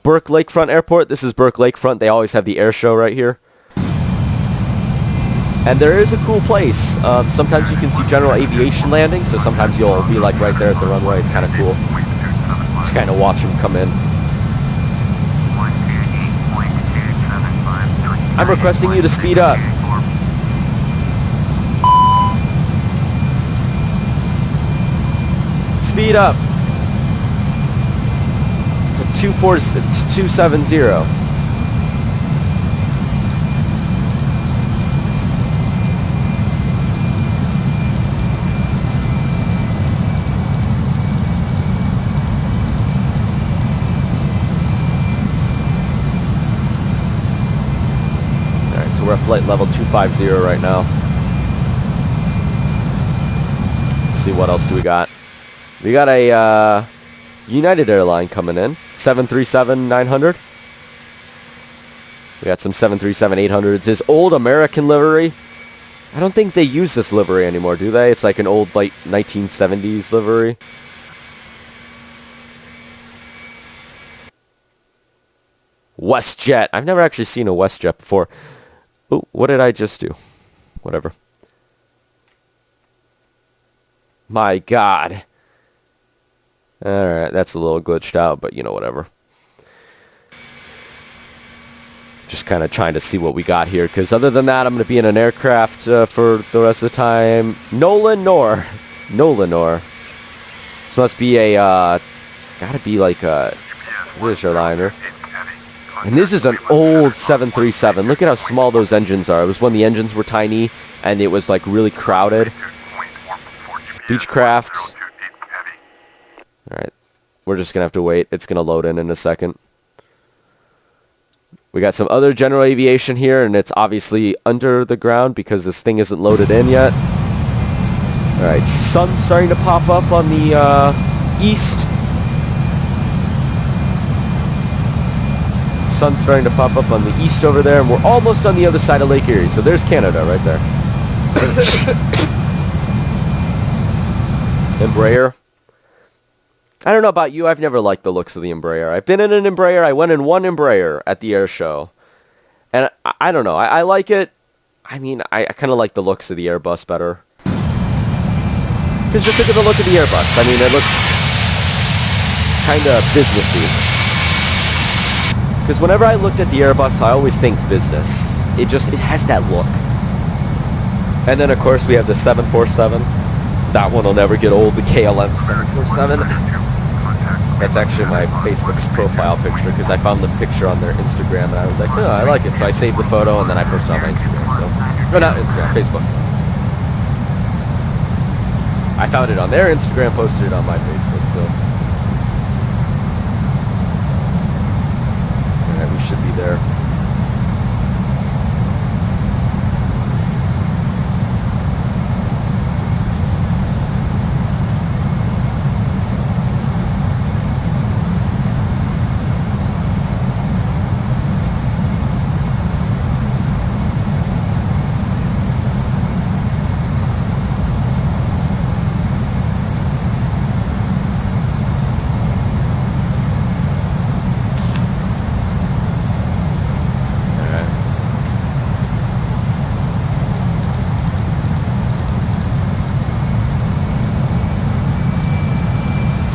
Burke Lakefront Airport. This is Burke Lakefront. They always have the air show right here. And there is a cool place. Sometimes you can see general aviation landing, so sometimes you'll be like right there at the runway. It's kind of cool to kind of watch them come in. I'm requesting you to speed up. Speed up to 270. We're at flight level 250 right now. Let's see, what else do we got? We got a United airline coming in, 737-900. We got some 737-800s. This old American livery. I don't think they use this livery anymore, do they? It's like an old, like, 1970s livery. WestJet. I've never actually seen a WestJet before. Oh, what did I just do? Whatever. My God. Alright, that's a little glitched out, but you know, whatever. Just kind of trying to see what we got here, because other than that, I'm going to be in an aircraft for the rest of the time. Nolan Nor. This must be a, gotta be like a British airliner. And this is an old 737. Look at how small those engines are. It was when the engines were tiny and it was like really crowded. Beechcraft. Alright. We're just going to have to wait. It's going to load in a second. We got some other general aviation here, and it's obviously under the ground because this thing isn't loaded in yet. Alright. Sun's starting to pop up on the east. Sun's starting to pop up on the east over there, and we're almost on the other side of Lake Erie. So there's Canada right there. Embraer. I don't know about you. I've never liked the looks of the Embraer. I've been in an Embraer. I went in one Embraer at the air show. And I don't know. I like it. I mean, I kind of like the looks of the Airbus better. Because just look at the look of the Airbus. I mean, it looks kind of businessy. Because whenever I looked at the Airbus, I always think business. It has that look. And then, of course, we have the 747. That one will never get old, the KLM 747. That's actually my Facebook's profile picture, because I found the picture on their Instagram, and I was like, oh, I like it. So I saved the photo, and then I posted it on my Instagram. So, or not Instagram, Facebook. I found it on their Instagram, posted it on my Facebook, so... we should be there.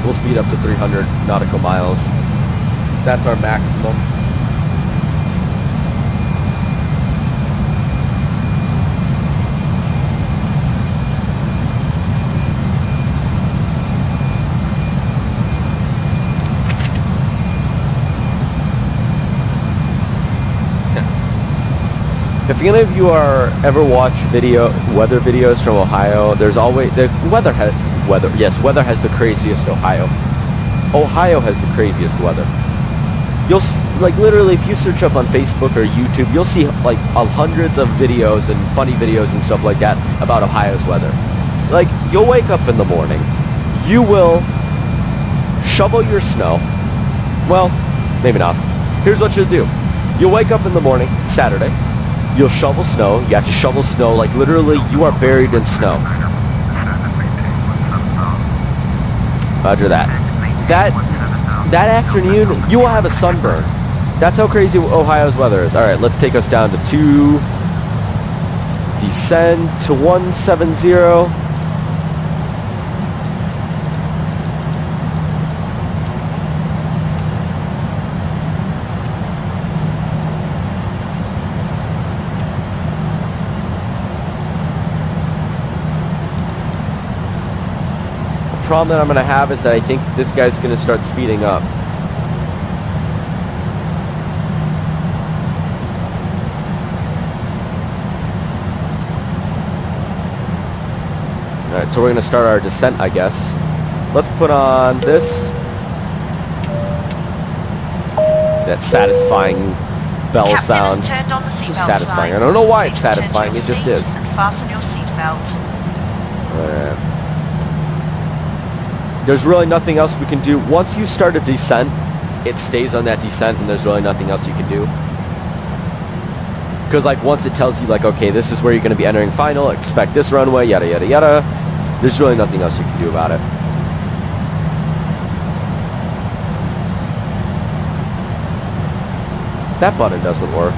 We'll speed up to 300 nautical miles. That's our maximum. If any of you are ever watch weather videos from Ohio, there's always weather has the craziest Ohio. Ohio has the craziest weather. You'll like literally if you search up on Facebook or YouTube, you'll see like hundreds of videos and funny videos and stuff like that about Ohio's weather. Like you'll wake up in the morning, you will shovel your snow. Well, maybe not. Here's what you'll do. You'll wake up in the morning, Saturday. You'll shovel snow. You have to shovel snow. Like, literally, you are buried in snow. Roger that. that afternoon, you will have a sunburn. That's how crazy Ohio's weather is. All right, let's take us down to 2. Descend to 170. The problem that I'm going to have is that I think this guy's going to start speeding up. Alright, so we're going to start our descent, I guess. Let's put on this. That satisfying bell sound. So satisfying. I don't know why it's satisfying, it just is. There's really nothing else we can do. Once you start a descent, it stays on that descent, and there's really nothing else you can do. Because, like, once it tells you, like, okay, this is where you're going to be entering final, expect this runway, yada, yada, yada, there's really nothing else you can do about it. That button doesn't work.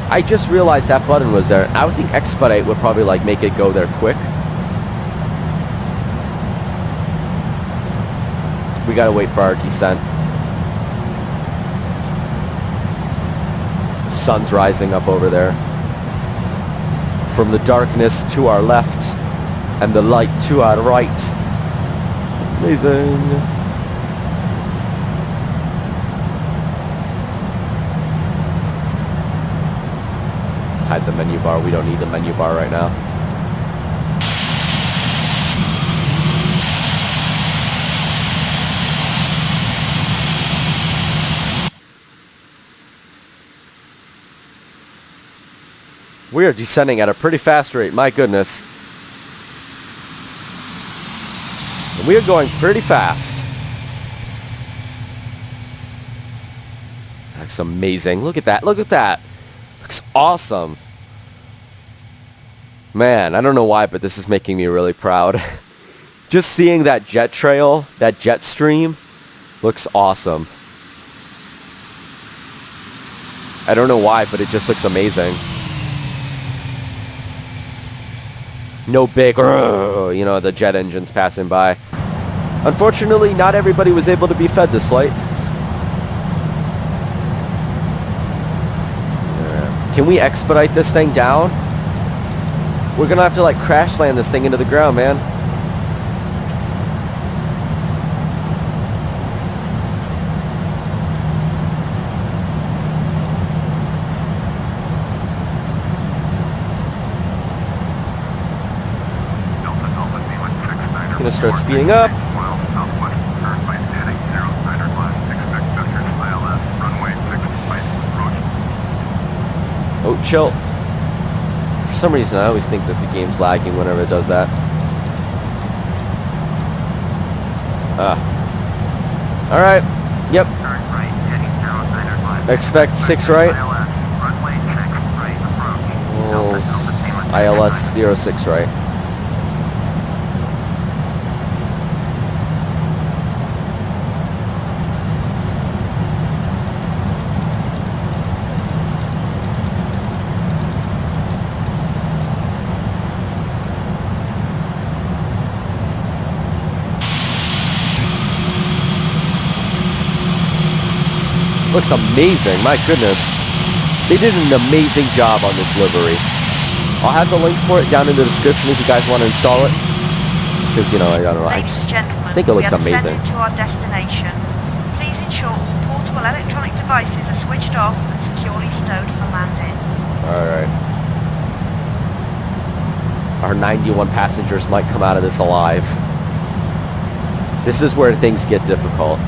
I just realized that button was there. I would think expedite would probably, like, make it go there quick. We gotta wait for our descent. Sun's rising up over there. From the darkness to our left, and the light to our right. It's amazing. Let's hide the menu bar. We don't need the menu bar right now. We are descending at a pretty fast rate, my goodness. And we are going pretty fast. Looks amazing. Look at that. Look at that. Looks awesome. Man, I don't know why, but this is making me really proud. Just seeing that jet trail, that jet stream, looks awesome. I don't know why, but it just looks amazing. No big, you know, the jet engines passing by. Unfortunately, not everybody was able to be fed this flight. Can we expedite this thing down? We're gonna have to, like, crash land this thing into the ground, man. Gonna start speeding up. Oh, chill. For some reason, I always think that the game's lagging whenever it does that. Alright. Yep. Expect 6 right. Oh, ILS 06 right. Looks amazing, my goodness. They did an amazing job on this livery. I'll have the link for it down in the description if you guys want to install it. Because, you know, I don't know, I just think it looks amazing. To our destination. Please ensure all portable electronic devices are switched off and securely stowed for landing. Alright. Our 91 passengers might come out of this alive. This is where things get difficult.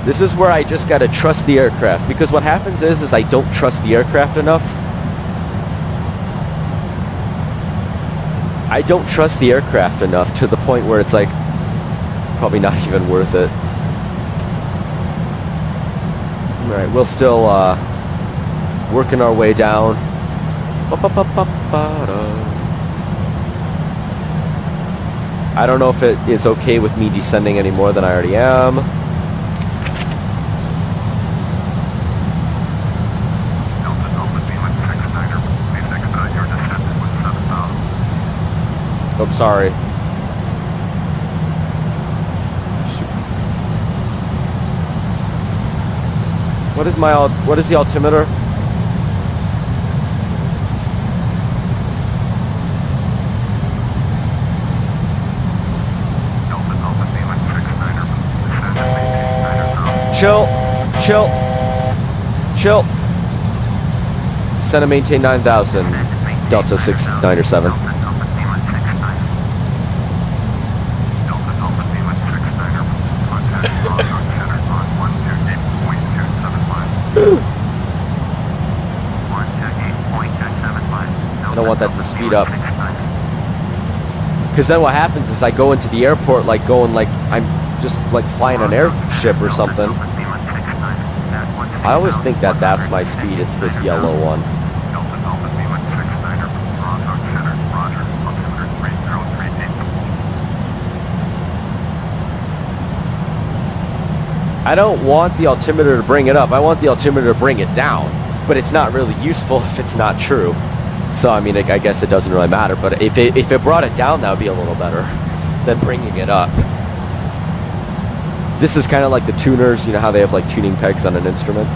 This is where I just gotta trust the aircraft, because what happens is I don't trust the aircraft enough. I don't trust the aircraft enough to the point where it's like probably not even worth it. Alright, we'll still working our way down. I don't know if it is okay with me descending any more than I already am. I'm sorry. What is the altimeter? Chill. Center maintain 9,000. Delta 697. I don't want that to speed up. Because then what happens is I go into the airport like going like I'm just like flying an airship or something. I always think that that's my speed. It's this yellow one. I don't want the altimeter to bring it up. I want the altimeter to bring it down. But it's not really useful if it's not true. So, I mean, I guess it doesn't really matter. But if it brought it down, that would be a little better than bringing it up. This is kind of like the tuners. You know how they have, like, tuning pegs on an instrument?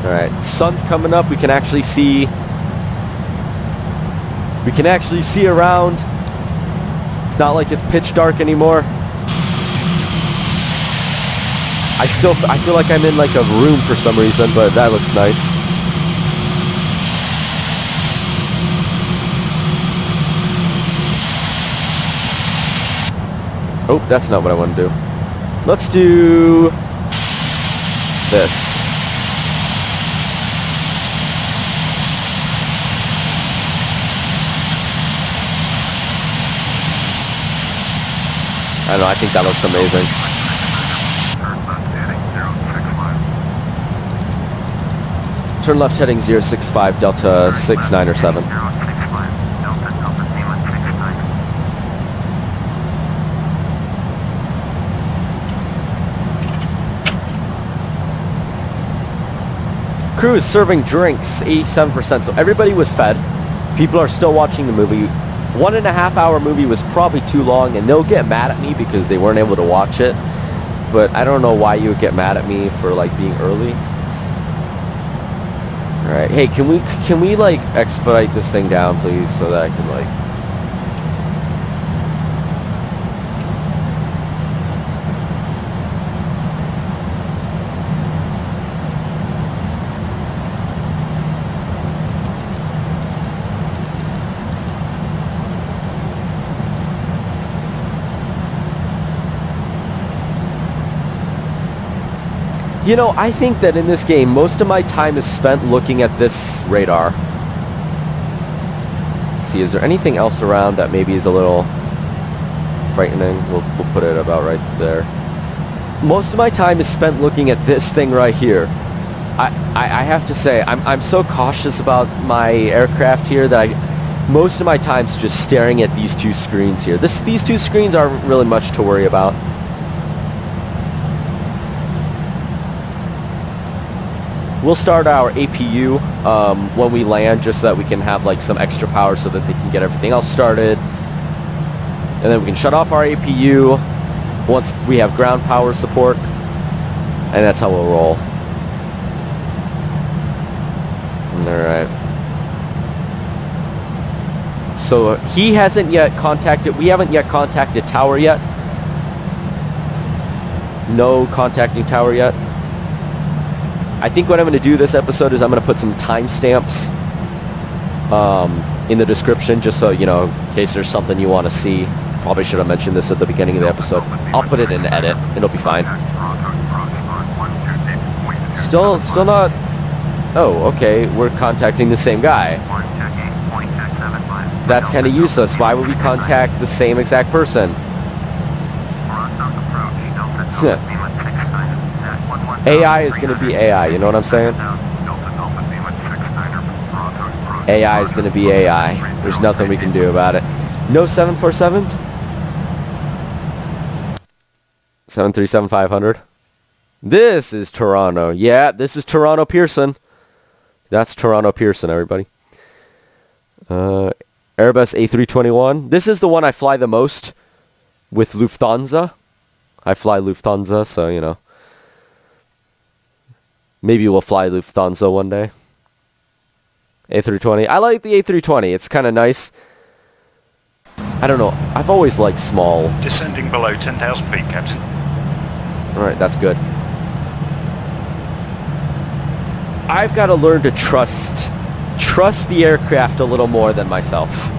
Alright. Sun's coming up. We can actually see... around. It's not like it's pitch dark anymore. I feel like I'm in, like, a room for some reason, but that looks nice. Oh, that's not what I want to do. Let's do this. I don't know, I think that looks amazing. Turn left heading 065, Delta 69 or 7. Crew is serving drinks, 87%. So everybody was fed. People are still watching the movie. 1.5 hour movie was probably too long, and they'll get mad at me because they weren't able to watch it. But I don't know why you would get mad at me for like being early. All right, hey, can we like expedite this thing down, please, so that I can like. You know, I think that in this game, most of my time is spent looking at this radar. Let's see, is there anything else around that maybe is a little frightening? We'll put it about right there. Most of my time is spent looking at this thing right here. I have to say, I'm so cautious about my aircraft here that most of my time is just staring at these two screens here. These two screens aren't really much to worry about. We'll start our APU when we land, just so that we can have like some extra power so that they can get everything else started. And then we can shut off our APU once we have ground power support. And that's how we'll roll. Alright. So he hasn't yet contacted, we haven't yet contacted tower yet. No contacting tower yet. I think what I'm going to do this episode is I'm going to put some timestamps in the description, just so, you know, in case there's something you want to see. Probably should have mentioned this at the beginning of the episode. I'll put it in the edit. It'll be fine. Still not... Oh, okay. We're contacting the same guy. That's kind of useless. Why would we contact the same exact person? AI is going to be AI, you know what I'm saying? AI is going to be AI. There's nothing we can do about it. No 747s? 737-500. This is Toronto. Yeah, this is Toronto Pearson. That's Toronto Pearson, everybody. Airbus A321. This is the one I fly the most with Lufthansa. I fly Lufthansa, so, you know. Maybe we'll fly Lufthansa one day. A320. I like the A320. It's kind of nice. I don't know. I've always liked small. Descending below 10,000 feet, Captain. Alright, that's good. I've got to learn to trust the aircraft a little more than myself.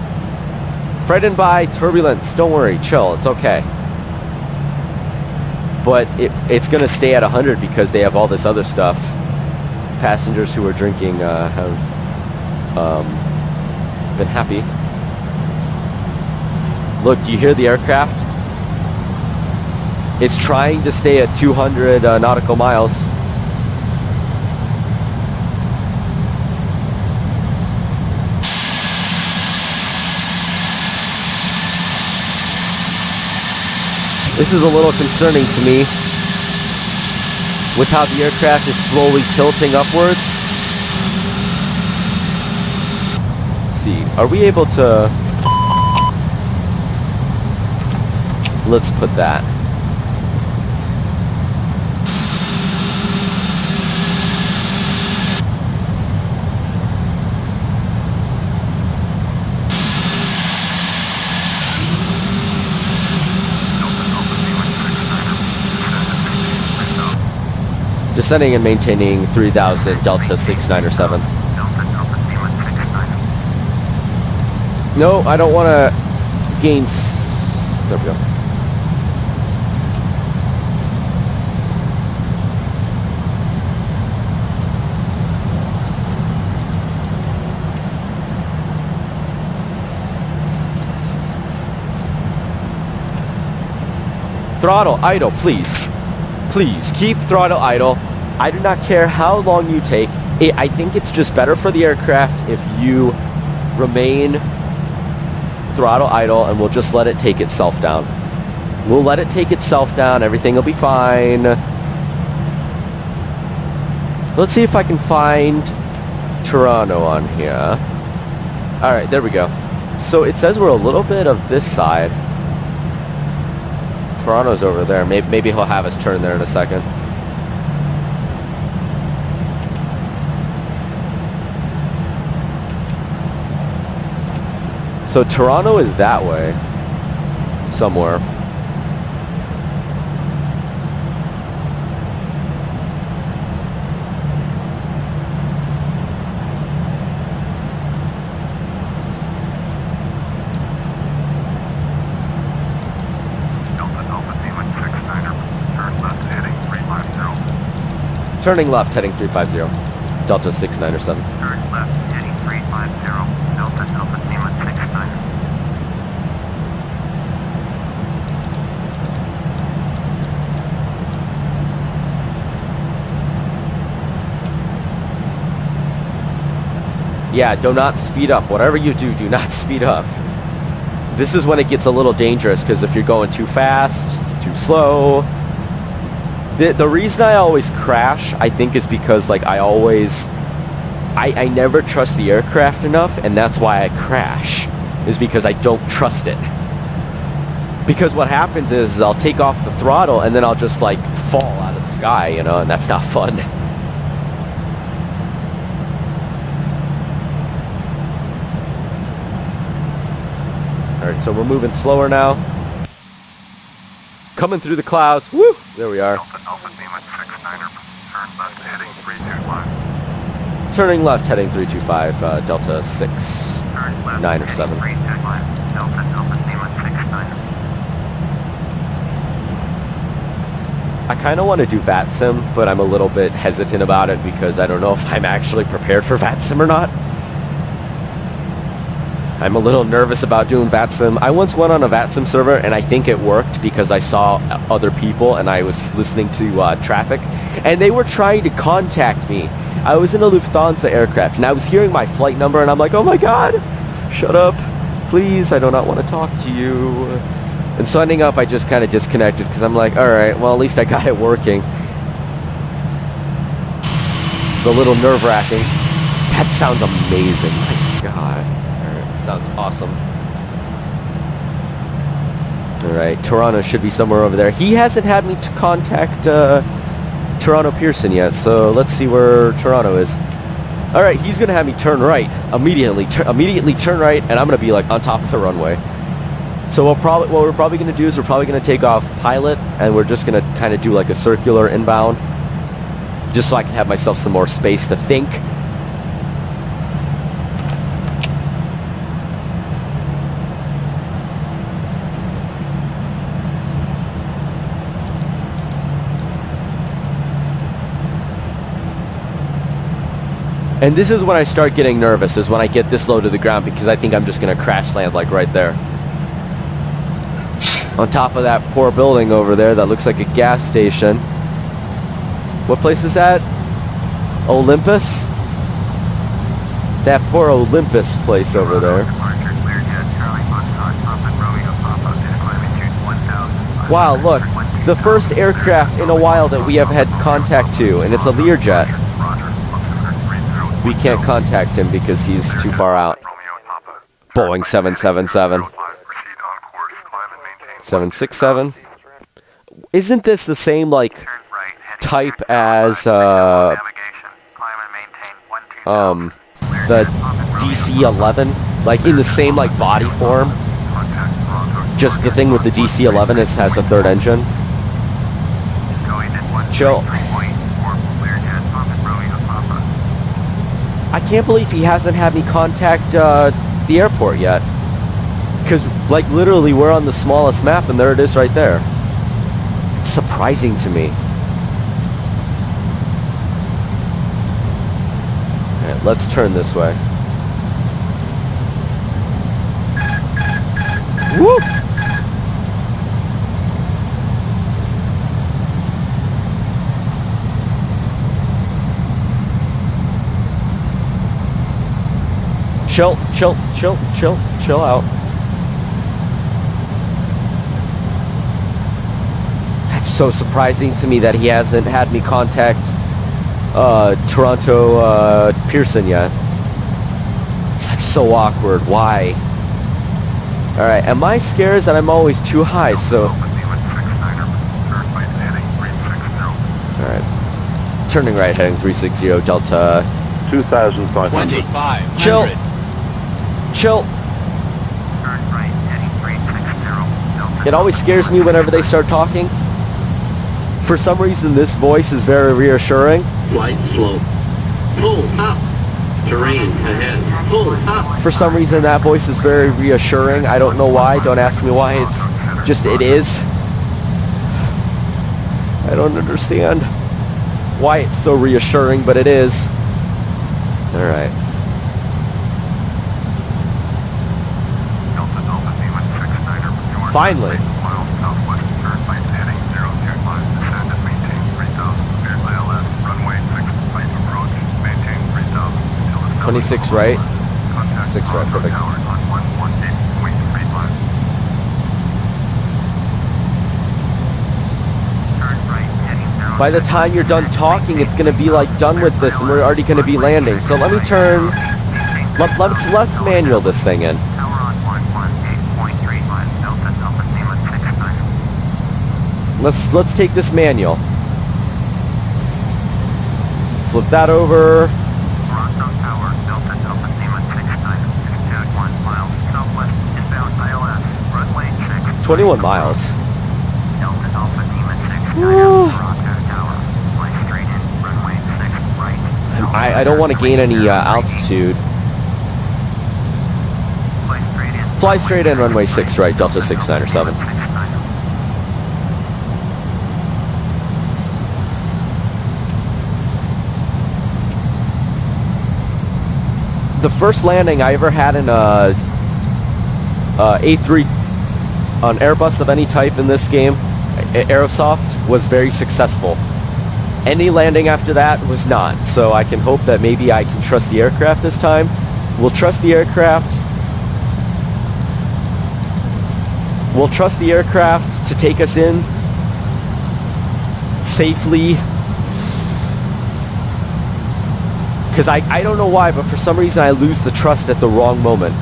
Frightened by turbulence. Don't worry. Chill. It's okay. But it's going to stay at 100 because they have all this other stuff. Passengers who are drinking have been happy. Look, do you hear the aircraft? It's trying to stay at 200 nautical miles. This is a little concerning to me with how the aircraft is slowly tilting upwards. Let's see, are we able to... Let's put that. Descending and maintaining 3000 Delta 697. No, I don't want to gain... There we go. Throttle idle, please. Please, keep throttle idle. I do not care how long you take. I think it's just better for the aircraft if you remain throttle idle, and we'll just let it take itself down. We'll let it take itself down. Everything will be fine. Let's see if I can find Toronto on here. Alright, there we go. So it says we're a little bit of this side. Toronto's over there. Maybe he'll have us turn there in a second. So Toronto is that way. Somewhere. Turning left, heading 350. Delta 697. Turn left, heading 350. Delta Alpha Lima 69. Yeah, do not speed up. Whatever you do, do not speed up. This is when it gets a little dangerous, because if you're going too fast, too slow... The reason I always crash, I think, is because, like, I never trust the aircraft enough, and that's why I crash, is because I don't trust it. Because what happens is I'll take off the throttle, and then I'll just, like, fall out of the sky, you know, and that's not fun. Alright, so we're moving slower now. Coming through the clouds. Woo! There we are. Delta Alpha Lima 69er. Turn left, heading 325. Turning left, heading 325, Delta 6. Turn left, 9 or 7. 325. Delta Alpha Lima 69er. I kind of want to do VATSIM, but I'm a little bit hesitant about it because I don't know if I'm actually prepared for VATSIM or not. I'm a little nervous about doing VATSIM. I once went on a VATSIM server, and I think it worked because I saw other people, and I was listening to traffic, and they were trying to contact me. I was in a Lufthansa aircraft, and I was hearing my flight number, and I'm like, oh my god, shut up, please, I do not want to talk to you. And so ending up, I just kind of disconnected, because I'm like, alright, well, at least I got it working. It's a little nerve-wracking. That sounds amazing, my god. Sounds awesome. awesome. Alright, Toronto should be somewhere over there. He hasn't had me to contact Toronto Pearson yet, so let's see where Toronto is. Alright, he's going to have me turn right. Immediately turn right, and I'm going to be like on top of the runway. So what we're probably going to do is we're probably going to take off pilot, and we're just going to kind of do like a circular inbound, just so I can have myself some more space to think. And this is when I start getting nervous, is when I get this low to the ground, because I think I'm just going to crash land like right there. On top of that poor building over there that looks like a gas station. What place is that? Olympus? That poor Olympus place over there. Wow, look. The first aircraft in a while that we have had contact to, and it's a Learjet. We can't contact him because he's too far out. Boeing 777. 767. Isn't this the same, like, type as, the DC-11? Like, in the same, like, body form? Just the thing with the DC-11 is has a third engine. Chill. I can't believe he hasn't had me contact the airport yet. Because, like, literally, we're on the smallest map, and there it is right there. It's surprising to me. Alright, let's turn this way. Woo! Chill out. That's so surprising to me that he hasn't had me contact Toronto Pearson yet. It's like so awkward. Why? Alright, and my scare is that I'm always too high, so... Alright. Turning right, heading 360, Delta... 2,500. Chill. It always scares me whenever they start talking. For some reason, this voice is very reassuring. Light slope. Pull up. Terrain ahead. Pull up. For some reason, that voice is very reassuring. I don't know why. Don't ask me why. It's just, it is. I don't understand why it's so reassuring, but it is. Alright. Finally. 26 right. 6 right, perfect. By the time you're done talking, it's going to be like done with this, and we're already going to be landing. So let me turn. Let's manual this thing in. Let's take this manual. Flip that over. 21 miles. I don't want to gain any altitude. Fly straight in, runway 6 right, Delta 69 or 7. The first landing I ever had in a A3 on Airbus of any type in this game, Aerosoft, was very successful. Any landing after that was not, so I can hope that maybe I can trust the aircraft this time. We'll trust the aircraft. We'll trust the aircraft to take us in safely. Because I don't know why, but for some reason I lose the trust at the wrong moment.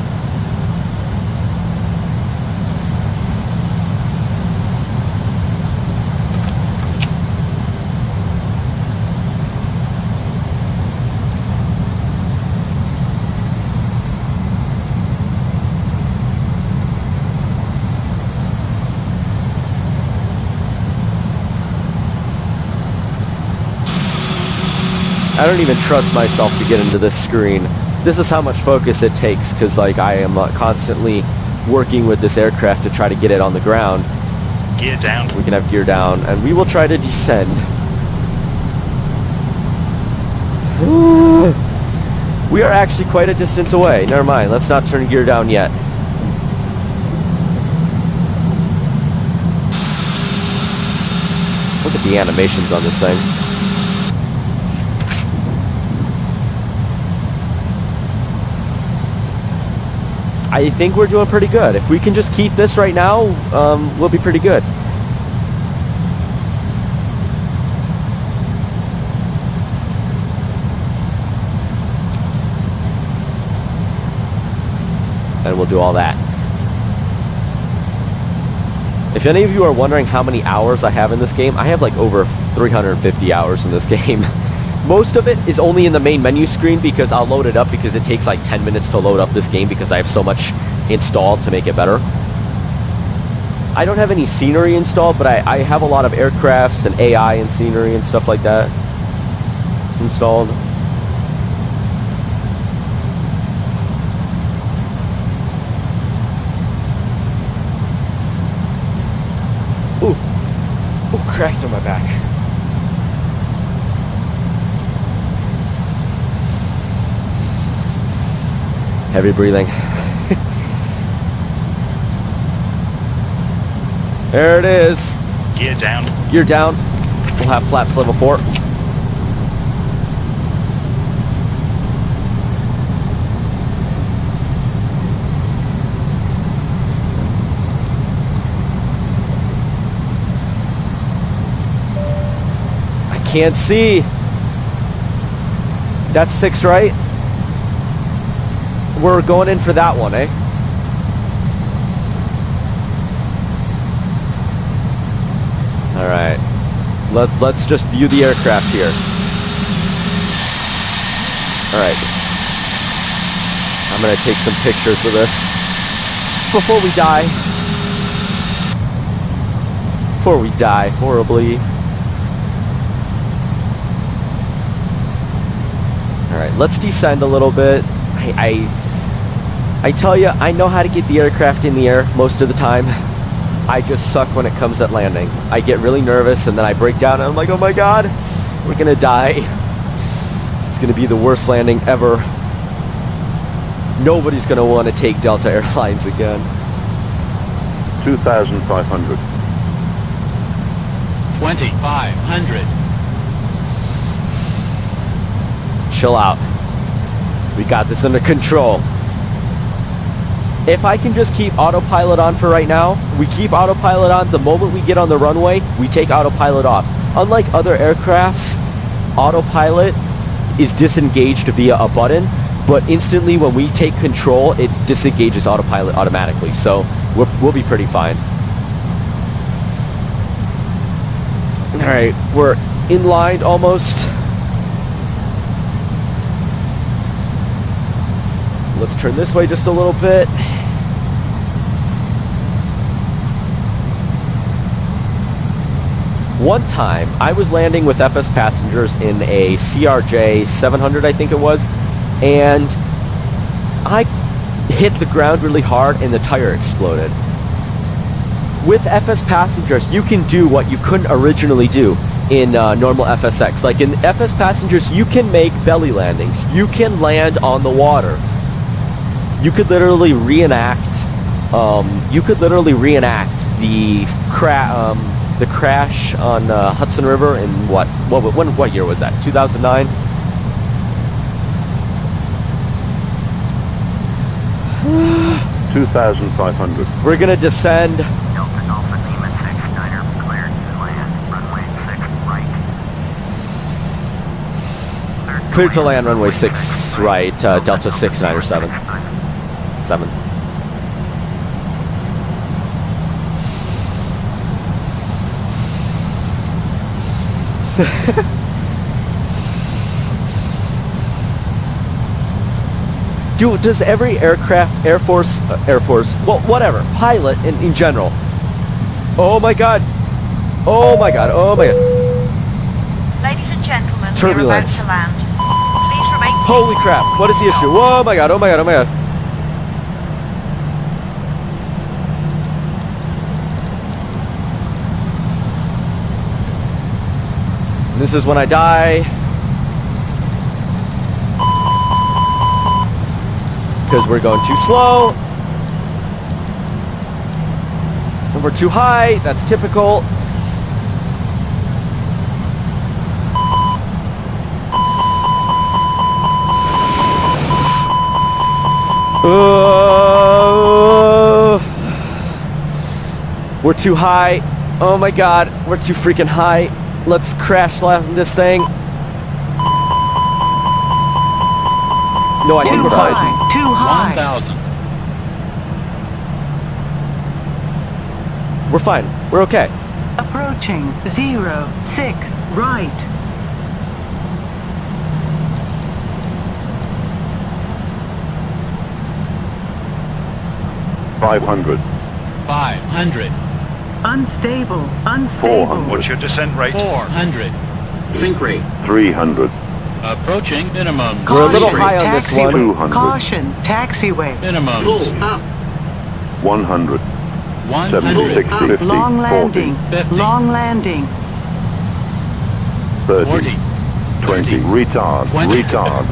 I don't even trust myself to get into this screen. This is how much focus it takes, because like I am constantly working with this aircraft to try to get it on the ground. Gear down. We can have gear down, and we will try to descend. We are actually quite a distance away. Never mind, let's not turn gear down yet. Look at the animations on this thing. I think we're doing pretty good. If we can just keep this right now, we'll be pretty good. And we'll do all that. If any of you are wondering how many hours I have in this game, I have like over 350 hours in this game. Most of it is only in the main menu screen because I'll load it up because it takes like 10 minutes to load up this game because I have so much installed to make it better. I don't have any scenery installed, but I have a lot of aircrafts and AI and scenery and stuff like that installed. Ooh, cracked on my back. Heavy breathing. There it is. Gear down. Gear down. We'll have flaps level 4. I can't see. That's 6, right? We're going in for that one, eh? All right. Let's just view the aircraft here. All right. I'm gonna take some pictures of this before we die. Before we die horribly. All right. Let's descend a little bit. I tell you, I know how to get the aircraft in the air most of the time. I just suck when it comes at landing. I get really nervous and then I break down and I'm like, oh my god, we're gonna die. This is gonna be the worst landing ever. Nobody's gonna want to take Delta Airlines again. 2,500. 2,500. Chill out. We got this under control. If I can just keep autopilot on for right now, we keep autopilot on. The moment we get on the runway, we take autopilot off. Unlike other aircrafts, autopilot is disengaged via a button, but instantly when we take control, it disengages autopilot automatically. So we'll be pretty fine. All right, we're in line almost. Let's turn this way just a little bit. One time, I was landing with FS passengers in a CRJ 700, I think it was, and I hit the ground really hard and the tire exploded. With FS passengers, you can do what you couldn't originally do in normal FSX. Like in FS passengers, you can make belly landings. You can land on the water. You could literally reenact. The crash on Hudson River in what year was that? 2009. $2,500. We're gonna descend. Delta Alpha Lima 6 Niner cleared to land. Runway 6 right. Cleared to land runway 6 right. Delta 697. 7. Does every aircraft, Air Force, well, whatever, pilot in general? Oh my god! Oh my god! Oh my god! Ladies and gentlemen, Turbulence. we're about to land. Holy crap, what is the issue? Whoa, my god, oh my god, oh my god. This is when I die. Because we're going too slow. And we're too high, that's typical. We're too high. Oh my god, we're too freaking high. Let's crash land this thing. No, I think we're fine. Too high. 1,000. We're fine. We're okay. Approaching 06 right. $500. 500. Unstable. 400. What's your descent rate? 400. Sink rate. 300. Approaching minimum. We're a little high on this one. 200. Caution, taxiway. Minimum. 100. 100. 76, 50, Long landing. 50. Long landing. 30, 40. 20, retard, 20. retard.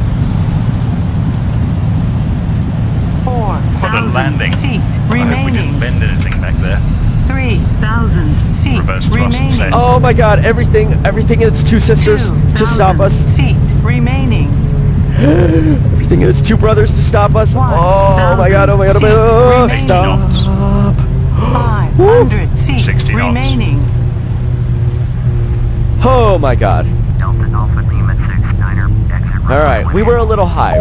4,000 landing. feet I hope we remaining. didn't bend anything back there. 3,000 feet Reverse thrust, remaining. set. Oh my god, everything in its two sisters to stop 2,000 us. feet remaining. Everything in its two brothers to stop us. Oh my god, oh my god, oh my god. Oh, Remaining. stop. 500 feet 60 knots. remaining. Oh my god. Delta Alpha Lima 69er, exit runway Alright, we were a little high.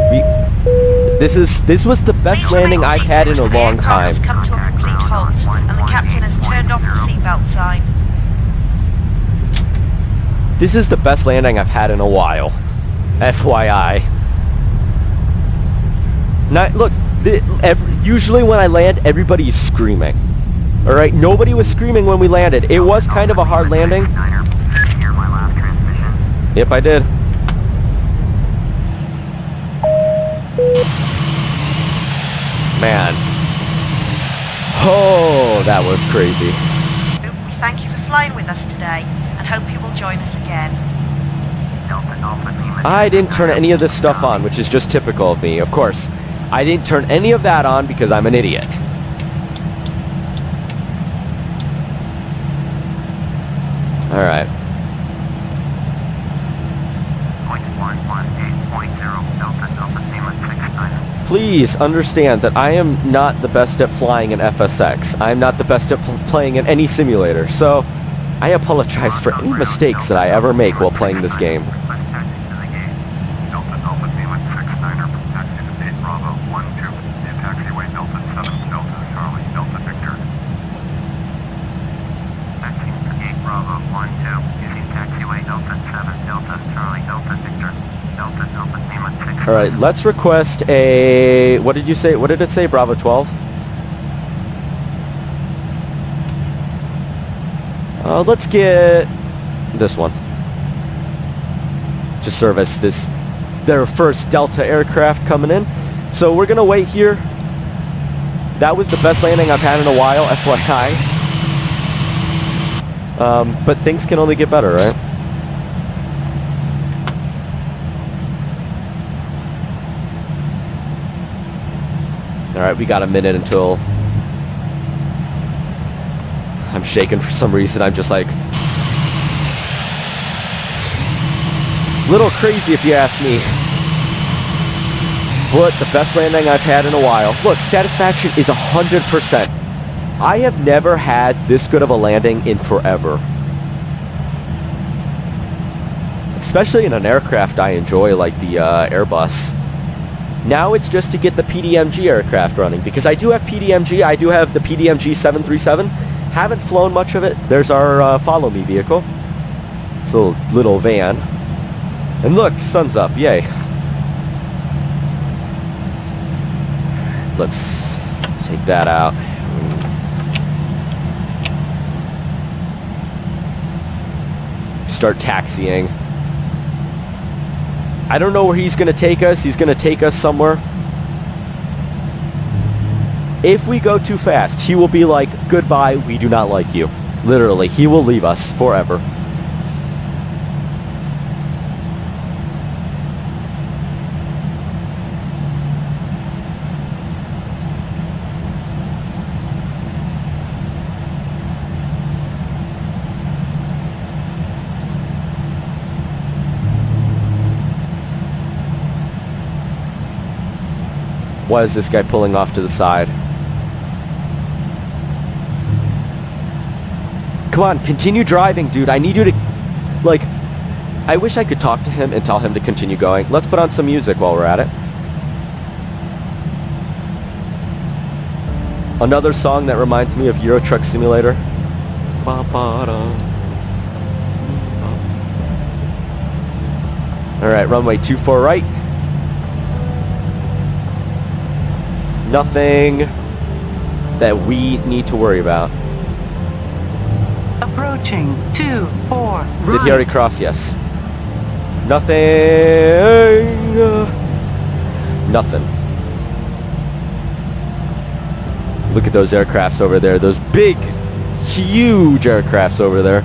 This was the best landing I've had in a long time. The aircraft has come to a complete halt, and the captain has turned off the seatbelt sign. This is the best landing I've had in a while. FYI. Now, look, usually when I land, everybody's screaming. Alright, nobody was screaming when we landed. It was kind of a hard landing. 69er, did you hear my last transmission? Yep, I did. Man. Oh, that was crazy. We thank you for flying with us today, and hope you will join us again. Delta Alpha Lima I didn't turn any of this stuff on, which is just typical of me. Of course, I didn't turn any of that on because I'm an idiot. Alright. 0.118.0 Delta Alpha Lima 69er. Please understand that I am not the best at flying in FSX. I'm not the best at playing in any simulator, so I apologize for any mistakes that I ever make while playing this game. Request taxi to the gate. Delta Alpha Lima 69er, taxi to gate Bravo 12, near taxiway Delta 7, Delta Charlie, Delta Victor. Taxi to gate Bravo 12, using taxiway Delta 7, Delta Charlie, Delta Victor. Delta Alpha Lima 69er. Alright, let's request a... What did you say? What did it say? Bravo 12? Let's get this one to service their first Delta aircraft coming in. So we're gonna wait here. That was the best landing I've had in a while, FYI. But things can only get better, right? Alright, we got a minute until... I'm shaking for some reason. I'm just like... little crazy if you ask me. But the best landing I've had in a while. Look, satisfaction is 100%. I have never had this good of a landing in forever. Especially in an aircraft I enjoy like the Airbus. Now it's just to get the PDMG aircraft running, because I do have PDMG. I do have the PDMG 737. Haven't flown much of it. There's our follow me vehicle. It's a little van. And look, sun's up. Yay. Let's take that out. Start taxiing. I don't know where he's going to take us. He's going to take us somewhere. If we go too fast, he will be like, goodbye, we do not like you. Literally, he will leave us forever. Why is this guy pulling off to the side? Come on, continue driving, dude. I need you to... Like, I wish I could talk to him and tell him to continue going. Let's put on some music while we're at it. Another song that reminds me of Euro Truck Simulator. Alright, runway 24 right. Nothing that we need to worry about. Approaching 24 right. Did he already cross? Yes. Nothing. Nothing. Look at those aircrafts over there. Those big, huge aircrafts over there.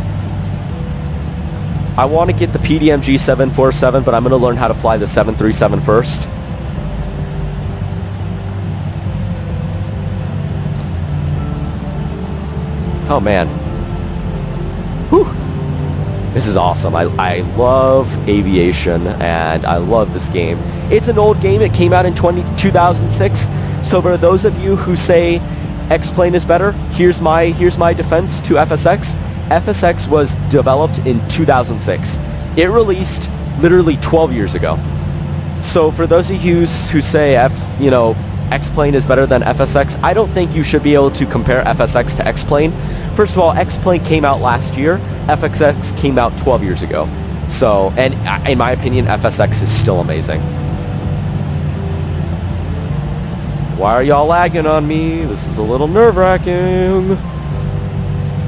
I want to get the PDMG 747, but I'm going to learn how to fly the 737 first. Oh man. Whew. This is awesome. I love aviation and I love this game. It's an old game. It came out in 2006. So for those of you who say X-Plane is better, here's my defense to FSX. FSX was developed in 2006. It released literally 12 years ago. So for those of you who say X-Plane is better than FSX, I don't think you should be able to compare FSX to X-Plane. First of all, X-Plane came out last year. FSX came out 12 years ago. So, and in my opinion, FSX is still amazing. Why are y'all lagging on me? This is a little nerve-wracking.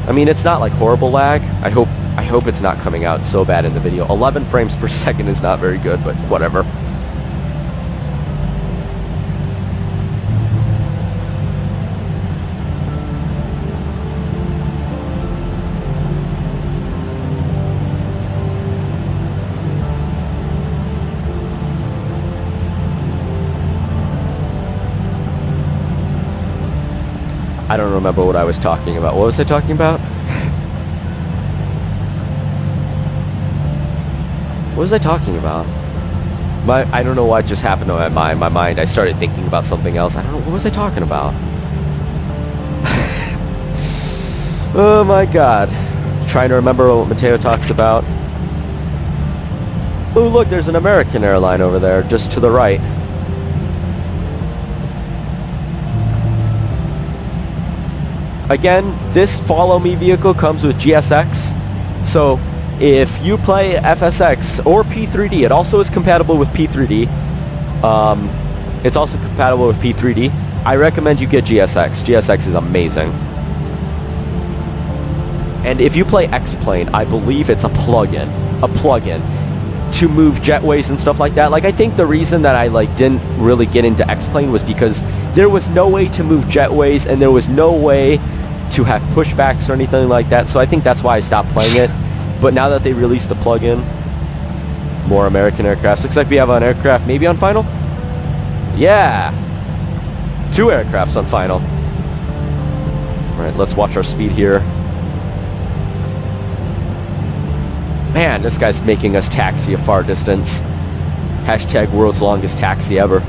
I mean, it's not like horrible lag. I hope it's not coming out so bad in the video. 11 frames per second is not very good, but whatever. I don't remember what I was talking about. What was I talking about? What was I talking about? I don't know what just happened to my mind. My mind, I started thinking about something else. I don't know. What was I talking about? Oh my god. Trying to remember what Mateo talks about. Oh, look, there's an American airline over there, just to the right. Again, this Follow Me vehicle comes with GSX, so if you play FSX or P3D, it also is compatible with P3D. It's also compatible with P3D. I recommend you get GSX. GSX is amazing. And if you play X-Plane, I believe it's a plug-in to move jetways and stuff like that. Like, I think the reason that I didn't really get into X-Plane was because there was no way to move jetways and there was no way to have pushbacks or anything like that. So I think that's why I stopped playing it. But now that they released the plug-in, more American aircrafts. Looks like we have an aircraft maybe on final. Yeah, 2 aircrafts on final. All right, let's watch our speed here. Man, this guy's making us taxi a far distance. Hashtag world's longest taxi ever.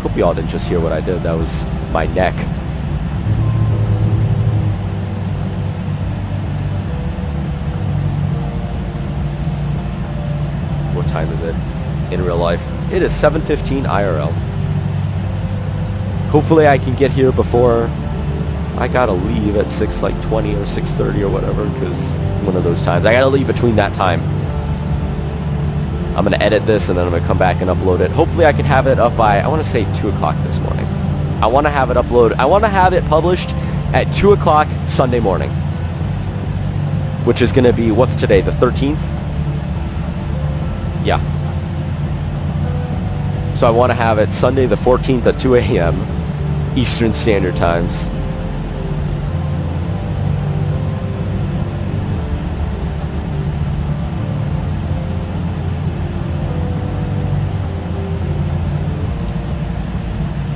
Hope you all didn't just hear what I did. That was my neck. What time is it in real life? It is 7:15 IRL. Hopefully I can get here before I gotta leave at 6:20 or 6:30 or whatever, because one of those times I gotta leave between that time. I'm gonna edit this and then I'm gonna come back and upload it. Hopefully I can have it up by, I want to say 2 o'clock this morning. I want to have it uploaded. I want to have it published at 2 o'clock Sunday morning, which is gonna be, what's today, the 13th? Yeah. So I want to have it Sunday the 14th at 2 a.m. Eastern Standard Times.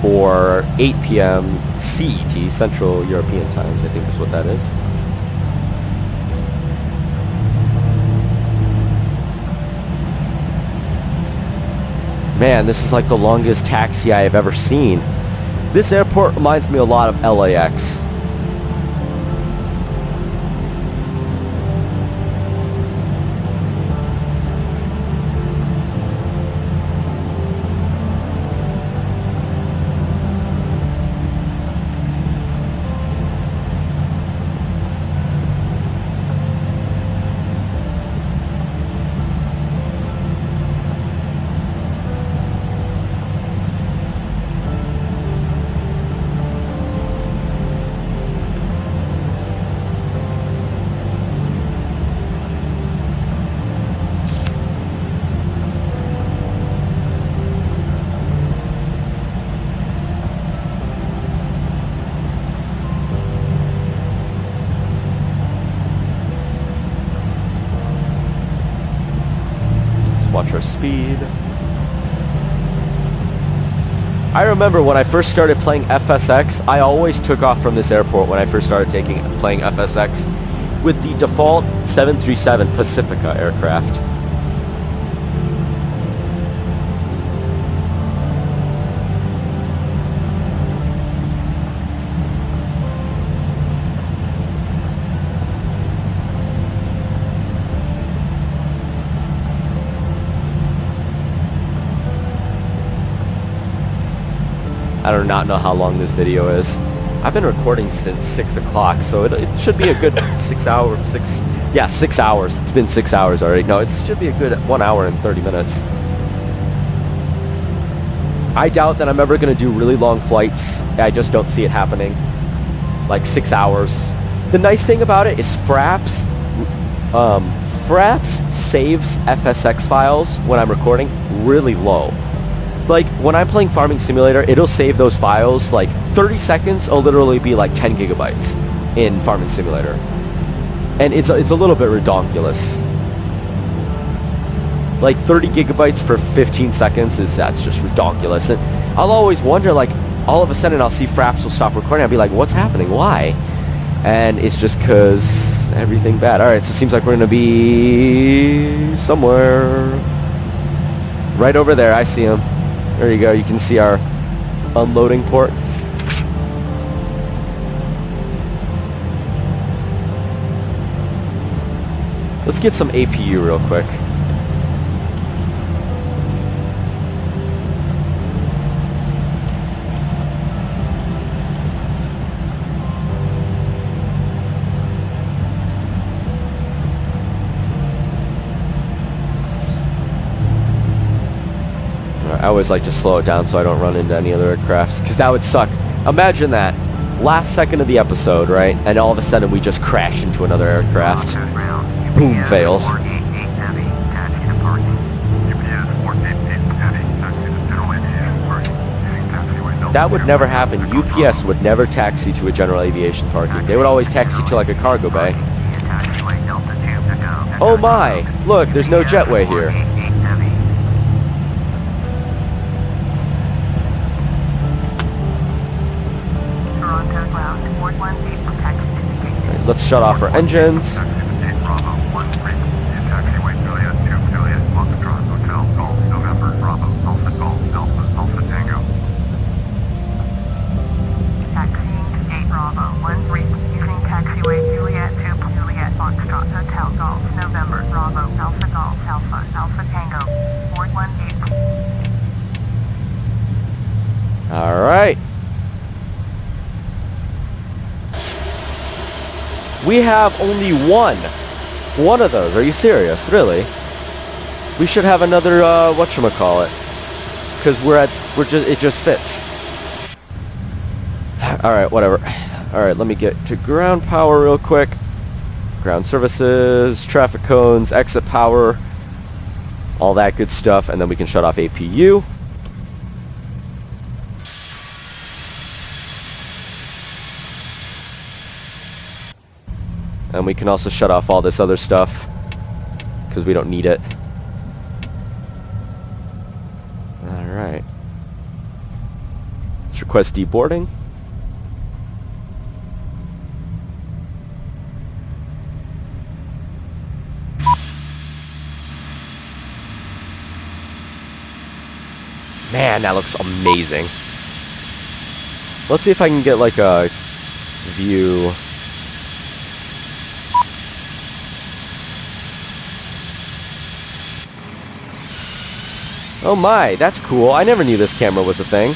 Or 8 p.m. CET, Central European Times, I think is what that is. Man, this is like the longest taxi I have ever seen. This airport reminds me a lot of LAX. Watch our speed. I remember when I first started playing FSX, I always took off from this airport when I first started playing FSX with the default 737 Pacifica aircraft. I do not know how long this video is. I've been recording since 6 o'clock, so it should be a good 6 hours. 6 hours. It's been 6 hours already. No, it should be a good 1 hour and 30 minutes. I doubt that I'm ever going to do really long flights. I just don't see it happening. Like 6 hours. The nice thing about it is Fraps saves FSX files when I'm recording really low. Like, when I'm playing Farming Simulator, it'll save those files, like, 30 seconds will literally be like 10 gigabytes in Farming Simulator. And it's a little bit redonkulous. Like, 30 gigabytes for 15 seconds that's just redonkulous. And I'll always wonder, like, all of a sudden I'll see Fraps will stop recording. I'll be like, what's happening? Why? And it's just because everything bad. Alright, so it seems like we're going to be somewhere right over there. I see him. There you go. You can see our unloading port. Let's get some APU real quick. I always like to slow it down so I don't run into any other aircrafts, because that would suck. Imagine that. Last second of the episode, right? And all of a sudden we just crash into another aircraft. Boom, failed. That would never happen. UPS would never taxi to a general aviation parking. They would always taxi to like a cargo bay. Oh my! Look, there's no jetway here. Right, let's shut off our engines. All right. We have only one of those. Are you serious? Really? We should have another whatchamacallit, because it just fits. All right, whatever. All right, let me get to ground power real quick. Ground services, traffic cones, exit power. all that good stuff, and then we can shut off APU. And we can also shut off all this other stuff, because we don't need it. Alright. Let's request deboarding. Man, that looks amazing. Let's see if I can get like a view. Oh my, that's cool. I never knew this camera was a thing.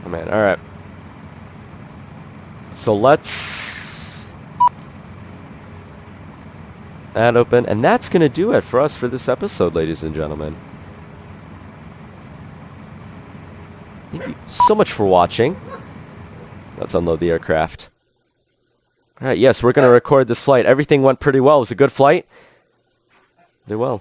Oh man, alright. So let's that open, and that's gonna do it for us for this episode, ladies and gentlemen. Thank you so much for watching. Let's unload the aircraft. Alright, yes, we're gonna record this flight. Everything went pretty well. It was a good flight. Did well.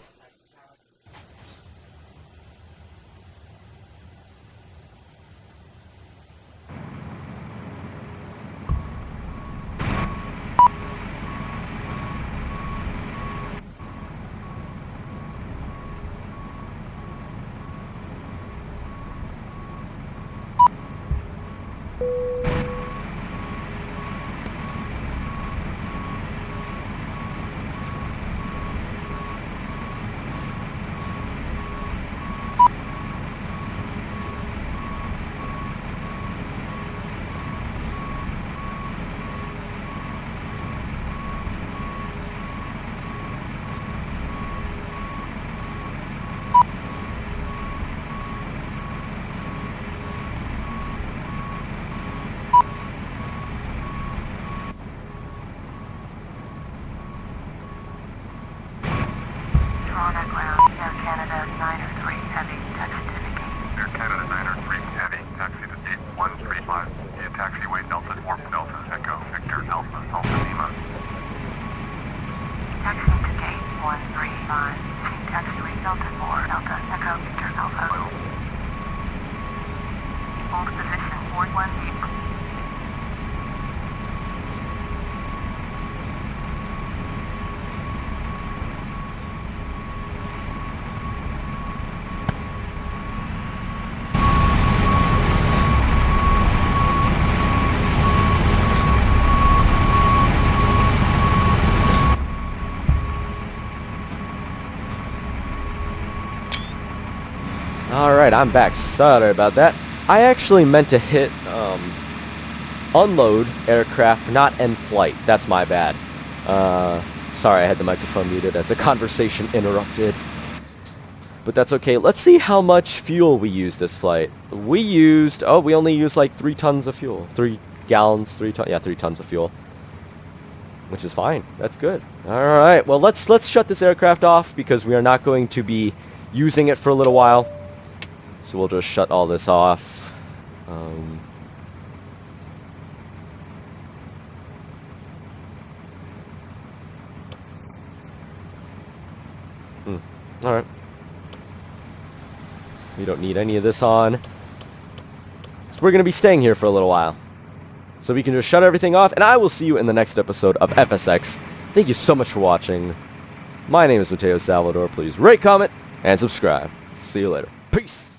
Air Canada 903 Heavy, taxi to the gate. Air Canada 903 Heavy, taxi to gate 135 via taxiway Delta 4 Delta Echo Victor Alpha Alpha Lima. Taxi to gate 135, taxiway Delta 4 Delta Echo Victor Alpha. Hold position 41. Alright, I'm back. Sorry about that. I actually meant to hit unload aircraft, not end flight. That's my bad. Sorry, I had the microphone muted as the conversation interrupted. But that's okay. Let's see how much fuel we used this flight. We only used like 3 tons of fuel. 3 gallons, 3 tons. Yeah, 3 tons of fuel. Which is fine. That's good. Alright, well let's shut this aircraft off because we are not going to be using it for a little while. So we'll just shut all this off. Alright. We don't need any of this on. So we're going to be staying here for a little while. So we can just shut everything off, and I will see you in the next episode of FSX. Thank you so much for watching. My name is Mateo Salvador. Please rate, comment, and subscribe. See you later. Peace!